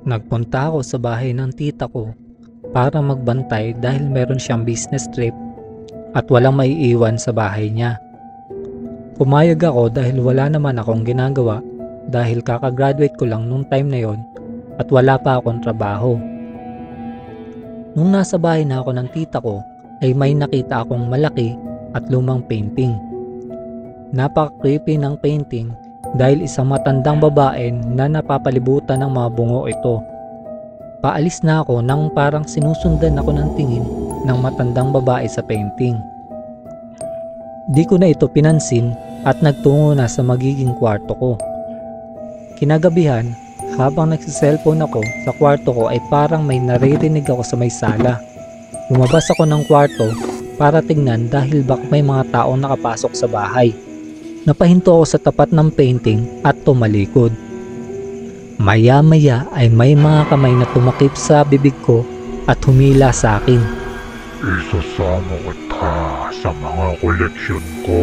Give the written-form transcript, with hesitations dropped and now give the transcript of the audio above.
Nagpunta ako sa bahay ng tita ko para magbantay dahil meron siyang business trip at walang maiiwan sa bahay niya. Pumayag ako dahil wala naman akong ginagawa dahil kakagraduate ko lang nung time na yon at wala pa akong trabaho. Nung nasa bahay na ako ng tita ko ay may nakita akong malaki at lumang painting. Napaka-creepy ng painting dahil isang matandang babae na napapalibutan ng mga bungo ito. Paalis na ako nang parang sinusundan ako ng tingin ng matandang babae sa painting. Di ko na ito pinansin at nagtungo na sa magiging kwarto ko. Kinagabihan, habang nagsiselfone ako sa kwarto ko ay parang may naririnig ako sa may sala. Lumabas ako ng kwarto para tingnan dahil baka may mga taong nakapasok sa bahay. Napahinto ako sa tapat ng painting at tumalikod. Maya-maya ay may mga kamay na tumakip sa bibig ko at humila sa akin. Isasama kita sa mga koleksyon ko.